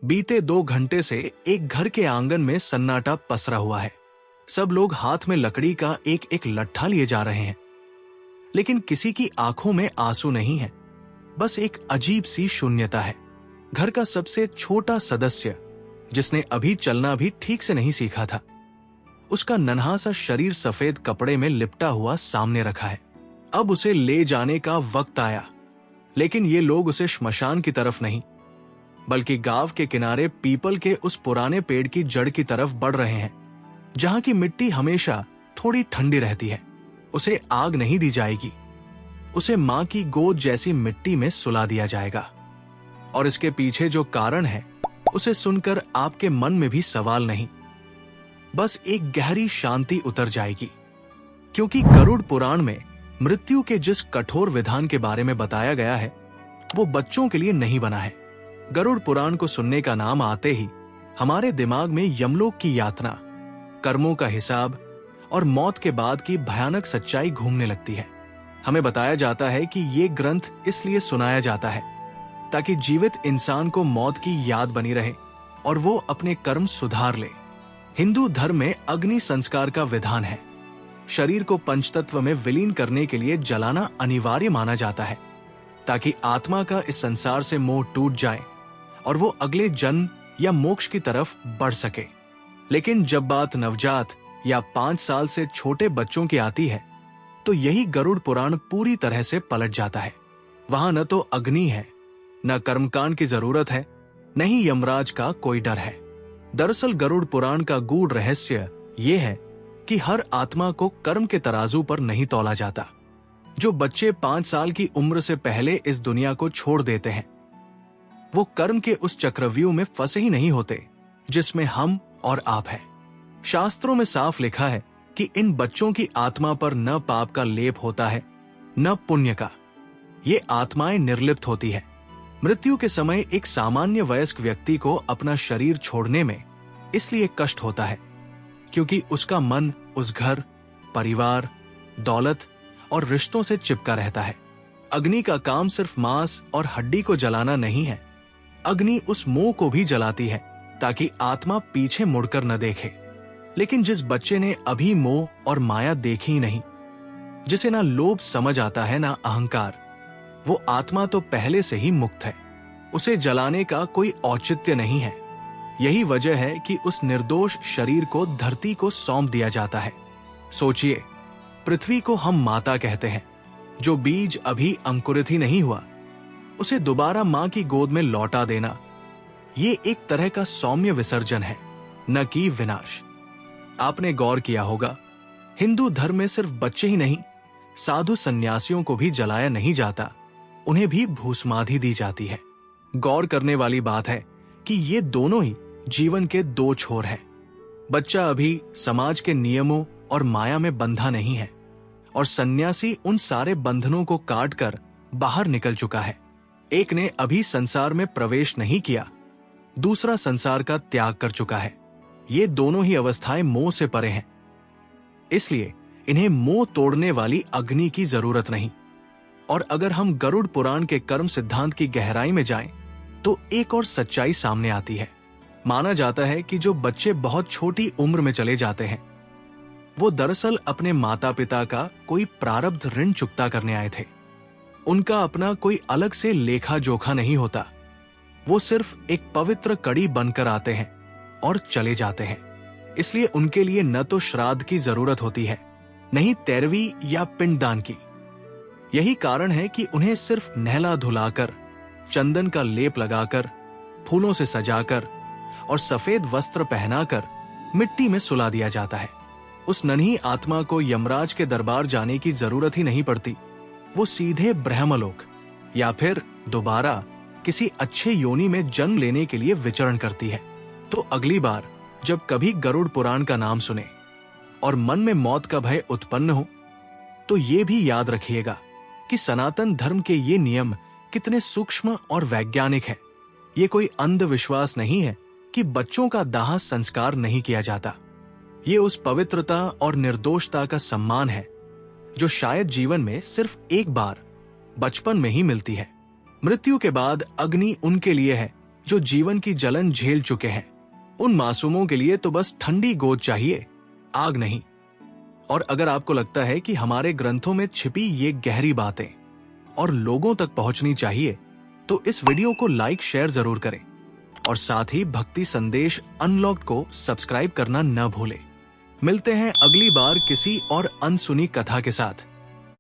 बीते 2 घंटे से एक घर के आंगन में सन्नाटा पसरा हुआ है। सब लोग हाथ में लकड़ी का एक एक लट्ठा लिए जा रहे हैं, लेकिन किसी की आंखों में आंसू नहीं है। बस एक अजीब सी शून्यता है। घर का सबसे छोटा सदस्य, जिसने अभी चलना भी ठीक से नहीं सीखा था, उसका नन्हा सा शरीर सफेद कपड़े में लिपटा हुआ सामने रखा है। अब उसे ले जाने का वक्त आया, लेकिन ये लोग उसे श्मशान की तरफ नहीं, बल्कि गांव के किनारे पीपल के उस पुराने पेड़ की जड़ की तरफ बढ़ रहे हैं, जहां की मिट्टी हमेशा थोड़ी ठंडी रहती है। उसे आग नहीं दी जाएगी, उसे मां की गोद जैसी मिट्टी में सुला दिया जाएगा। और इसके पीछे जो कारण है, उसे सुनकर आपके मन में भी सवाल नहीं, बस एक गहरी शांति उतर जाएगी। क्योंकि गरुड़ पुराण में मृत्यु के जिस कठोर विधान के बारे में बताया गया है, वो बच्चों के लिए नहीं बना है। गरुड़ पुराण को सुनने का नाम आते ही हमारे दिमाग में यमलोक की यातना, कर्मों का हिसाब और मौत के बाद की भयानक सच्चाई घूमने लगती है। हमें बताया जाता है कि ये ग्रंथ इसलिए सुनाया जाता है ताकि जीवित इंसान को मौत की याद बनी रहे और वो अपने कर्म सुधार ले। हिंदू धर्म में अग्नि संस्कार का विधान है। शरीर को पंचतत्व में विलीन करने के लिए जलाना अनिवार्य माना जाता है, ताकि आत्मा का इस संसार से मोह टूट जाए और वो अगले जन्म या मोक्ष की तरफ बढ़ सके। लेकिन जब बात नवजात या 5 साल से छोटे बच्चों की आती है, तो यही गरुड़ पुराण पूरी तरह से पलट जाता है। वहां न तो अग्नि है, न कर्मकांड की जरूरत है, न ही यमराज का कोई डर है। दरअसल गरुड़ पुराण का गूढ़ रहस्य ये है कि हर आत्मा को कर्म के तराजू पर नहीं तौला जाता। जो बच्चे 5 साल की उम्र से पहले इस दुनिया को छोड़ देते हैं, वो कर्म के उस चक्रव्यूह में फंसे ही नहीं होते जिसमें हम और आप हैं। शास्त्रों में साफ लिखा है कि इन बच्चों की आत्मा पर न पाप का लेप होता है, न पुण्य का। ये आत्माएं निर्लिप्त होती है। मृत्यु के समय एक सामान्य वयस्क व्यक्ति को अपना शरीर छोड़ने में इसलिए कष्ट होता है क्योंकि उसका मन उस घर, परिवार, दौलत और रिश्तों से चिपका रहता है। अग्नि का काम सिर्फ मांस और हड्डी को जलाना नहीं है। अग्नि उस मोह को भी जलाती है ताकि आत्मा पीछे मुड़कर न देखे। लेकिन जिस बच्चे ने अभी मोह और माया देखी ही नहीं, जिसे ना लोभ समझ आता है ना अहंकार, वो आत्मा तो पहले से ही मुक्त है। उसे जलाने का कोई औचित्य नहीं है। यही वजह है कि उस निर्दोष शरीर को धरती को सौंप दिया जाता है। सोचिए, पृथ्वी को हम माता कहते हैं। जो बीज अभी अंकुरित ही नहीं हुआ, उसे दोबारा मां की गोद में लौटा देना, ये एक तरह का सौम्य विसर्जन है, न कि विनाश। आपने गौर किया होगा, हिंदू धर्म में सिर्फ बच्चे ही नहीं, साधु सन्यासियों को भी जलाया नहीं जाता, उन्हें भी भूसमाधि दी जाती है। गौर करने वाली बात है कि ये दोनों ही जीवन के 2 छोर हैं। बच्चा अभी समाज के नियमों और माया में बंधा नहीं है, और सन्यासी उन सारे बंधनों को काट कर बाहर निकल चुका है। एक ने अभी संसार में प्रवेश नहीं किया, दूसरा संसार का त्याग कर चुका है। ये दोनों ही अवस्थाएं मोह से परे हैं, इसलिए इन्हें मोह तोड़ने वाली अग्नि की जरूरत नहीं। और अगर हम गरुड़ पुराण के कर्म सिद्धांत की गहराई में जाएं, तो एक और सच्चाई सामने आती है। माना जाता है कि जो बच्चे बहुत छोटी उम्र में चले जाते हैं, वो दरअसल अपने माता पिता का कोई प्रारब्ध ऋण चुकता करने आए थे। उनका अपना कोई अलग से लेखा जोखा नहीं होता। वो सिर्फ एक पवित्र कड़ी बनकर आते हैं और चले जाते हैं। इसलिए उनके लिए न तो श्राद्ध की जरूरत होती है, नहीं तेरवी या पिंडदान की। यही कारण है कि उन्हें सिर्फ नहला धुलाकर, चंदन का लेप लगाकर, फूलों से सजाकर और सफेद वस्त्र पहनाकर मिट्टी में सुला दिया जाता है। उस नन्ही आत्मा को यमराज के दरबार जाने की जरूरत ही नहीं पड़ती। वो सीधे ब्रह्मलोक या फिर दोबारा किसी अच्छे योनि में जन्म लेने के लिए विचरण करती है। तो अगली बार जब कभी गरुड़ पुराण का नाम सुने और मन में मौत का भय उत्पन्न हो, तो ये भी याद रखिएगा कि सनातन धर्म के ये नियम कितने सूक्ष्म और वैज्ञानिक है। ये कोई अंधविश्वास नहीं है कि बच्चों का दाह संस्कार नहीं किया जाता। ये उस पवित्रता और निर्दोषता का सम्मान है जो शायद जीवन में सिर्फ एक बार बचपन में ही मिलती है। मृत्यु के बाद अग्नि उनके लिए है जो जीवन की जलन झेल चुके हैं। उन मासूमों के लिए तो बस ठंडी गोद चाहिए, आग नहीं। और अगर आपको लगता है कि हमारे ग्रंथों में छिपी ये गहरी बातें और लोगों तक पहुंचनी चाहिए, तो इस वीडियो को लाइक शेयर जरूर करें और साथ ही भक्ति संदेश अनलॉक्ड को सब्सक्राइब करना न भूलें। मिलते हैं अगली बार किसी और अनसुनी कथा के साथ।